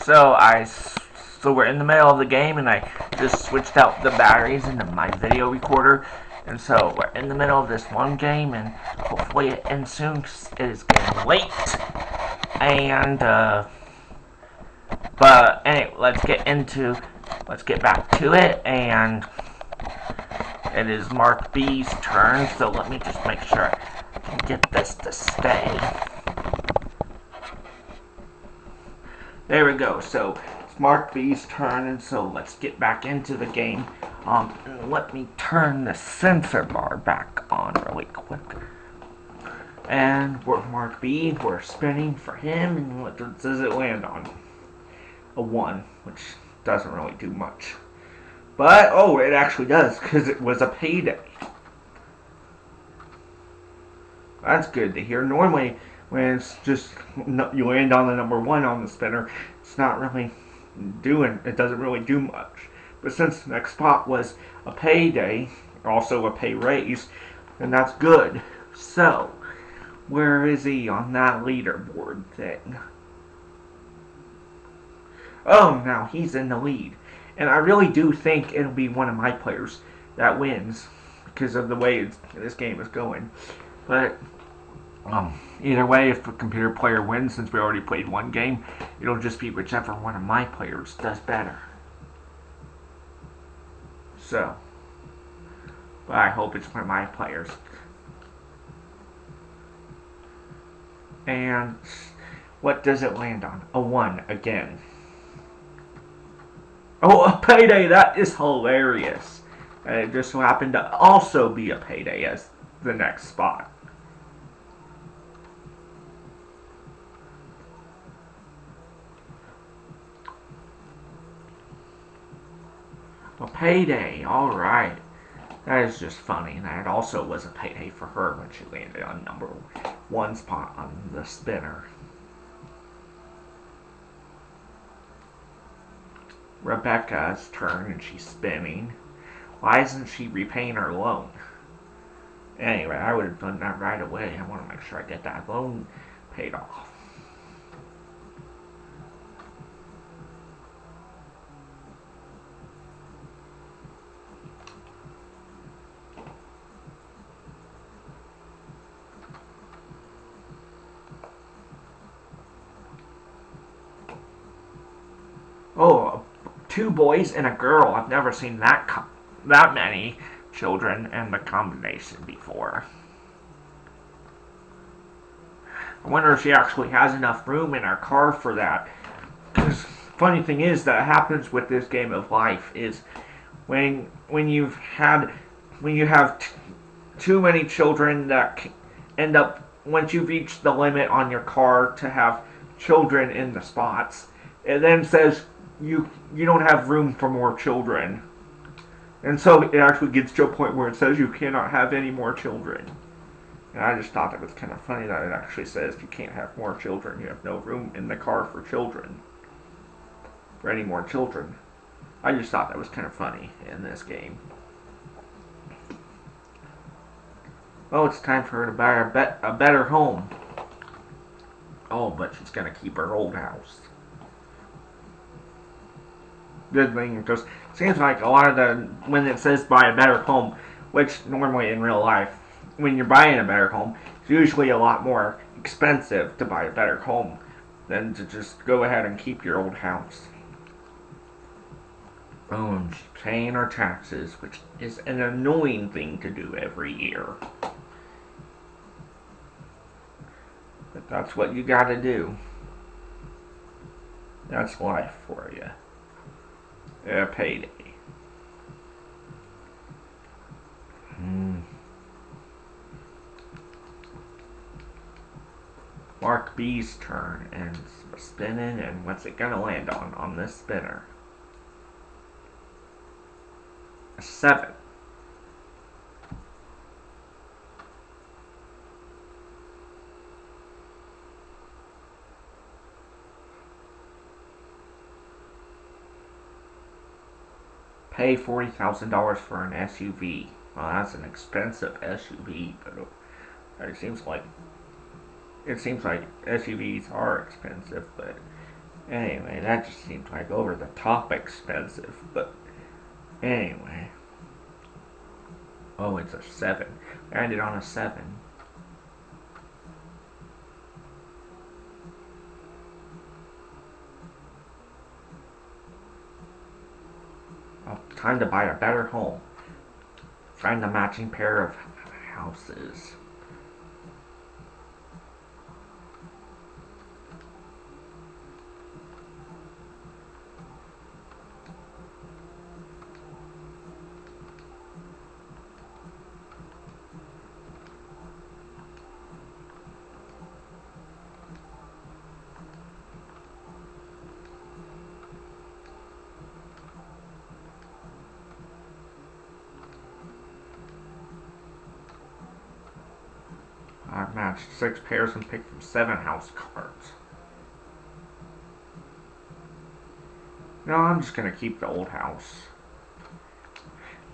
So we're in the middle of the game, and I just switched out the batteries into my video recorder. And so we're in the middle of this one game, and hopefully it ends soon 'cause it is getting late. And but anyway, let's get back to it. And it is Marc B's turn. So let me just make sure I can get this to stay. There we go. So it's Marc B's turn, and so let's get back into the game. And let me turn the sensor bar back on really quick. And we're Marc B. We're spinning for him, and what does it land on? A 1, which doesn't really do much. But, oh, it actually does, because it was a payday. That's good to hear. Normally, when it's just, you land on the number 1 on the spinner, it's not really it doesn't really do much. But since the next spot was a payday, also a pay raise, then that's good. So, where is he on that leaderboard thing? Oh, now he's in the lead. And I really do think it'll be one of my players that wins because of the way this game is going. But either way, if a computer player wins, since we already played one game, it'll just be whichever one of my players does better. So, but I hope it's one of my players. And what does it land on? A 1 again. Oh, a payday! That is hilarious. And it just so happened to also be a payday as the next spot. A payday, alright. That is just funny. And that also was a payday for her when she landed on number 1 spot on the spinner. Rebecca's turn, and she's spinning. Why isn't she repaying her loan? Anyway, I would have done that right away. I want to make sure I get that loan paid off. Oh, 2 boys and a girl. I've never seen that many children in the combination before. I wonder if she actually has enough room in her car for that. Because funny thing is that happens with this game of life is when you have too many children that end up once you've reached the limit on your car to have children in the spots, it then says you don't have room for more children. And so it actually gets to a point where it says you cannot have any more children. And I just thought that was kind of funny that it actually says you can't have more children. You have no room in the car for children. For any more children. I just thought that was kind of funny in this game. Oh, it's time for her to buy a better home. Oh, but she's going to keep her old house. Good thing, because it seems like a lot of when it says buy a better home, which normally in real life, when you're buying a better home, it's usually a lot more expensive to buy a better home than to just go ahead and keep your old house. Oh, and she's paying her taxes, which is an annoying thing to do every year. But that's what you gotta do. That's life for you. A payday. Marc B's turn, and spinning, and what's it gonna land on this spinner? A 7. Pay $40,000 for an SUV. Well, that's an expensive SUV, but it seems like SUVs are expensive, but Anyway, that just seemed like over the top expensive. But anyway. Oh, it's a 7. I ended on a 7. Oh, time to buy a better home. Find the matching pair of houses. I've matched 6 pairs and picked from 7 house cards. No, I'm just gonna keep the old house.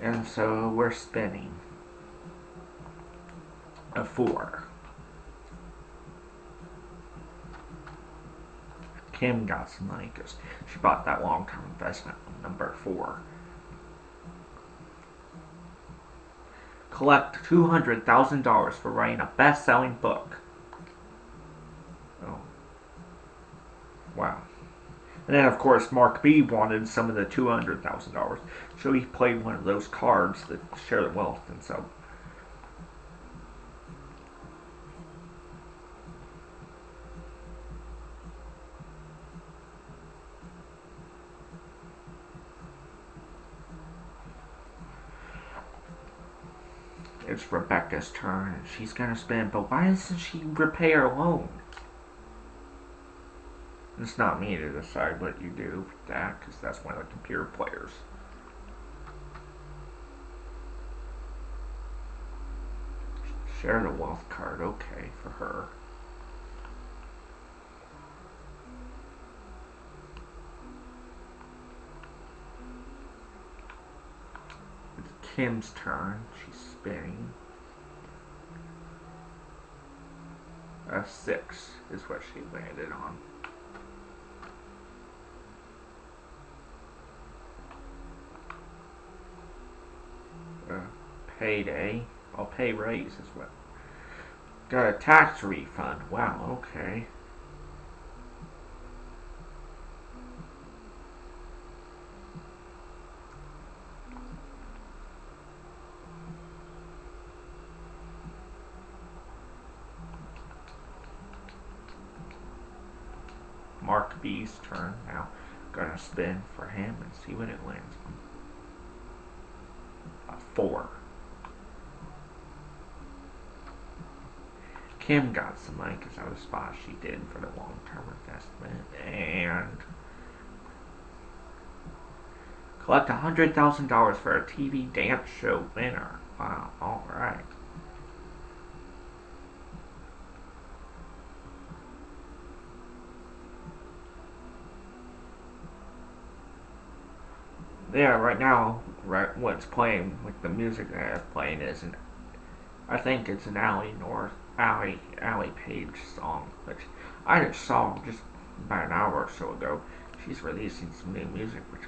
And so we're spinning a 4. Kim got some money because she bought that long-term investment on number 4. Collect $200,000 for writing a best-selling book. Oh, wow. And then, of course, Marc B wanted some of the $200,000. So he played one of those cards that share the wealth. And so it's Rebecca's turn. And she's going to spin. But why doesn't she repay her loan? It's not me to decide what you do with that, because that's one of the computer players. Share the wealth card, okay, for her. It's Kim's turn. She's spinning. A 6 is what she landed on. Payday. I'll pay raise as well. Got a tax refund. Wow, okay. Marc B's turn now. Gonna spin for him and see what it lands on. A 4. Kim got some money because that was a spot she did for the long-term investment. And collect $100,000 for a TV dance show winner. Wow, alright. Yeah, right now, what's playing with the music that I'm playing is I think it's an Allie Page song, which I just saw just about an hour or so ago. She's releasing some new music, which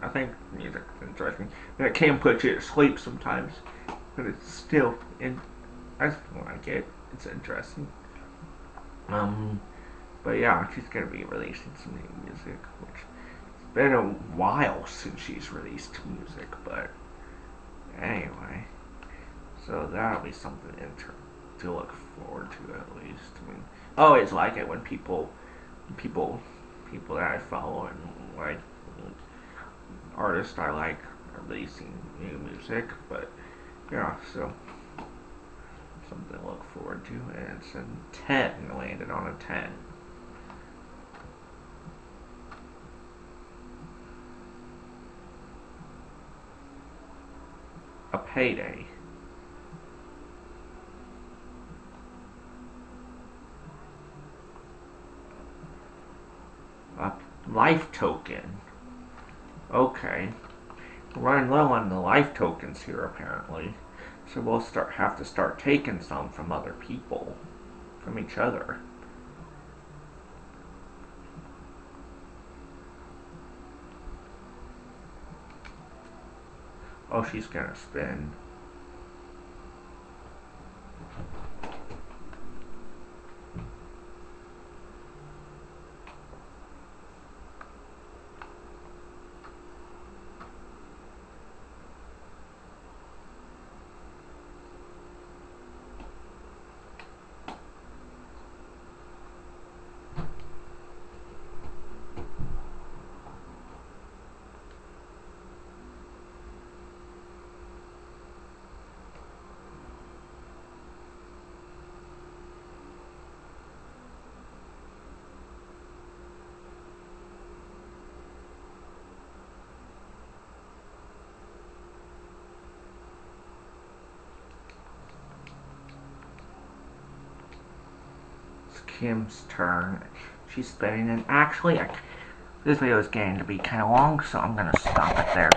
I think music's interesting. And it can put you to sleep sometimes, but it's still I still like it. It's interesting. But yeah, she's gonna be releasing some new music, which it's been a while since she's released music, but anyway. So that'll be something to look forward to at least. I mean, I always like it when people, people that I follow and like artists I like are releasing new music. But yeah, so something to look forward to. And it's a 10. Landed on a 10. A payday. A life token. Okay. We're running low on the life tokens here apparently. So we'll have to start taking some from other people. From each other. Oh, she's gonna spin. It's Kim's turn. She's spinning, and actually, this video is getting to be kind of long, so I'm gonna stop it there.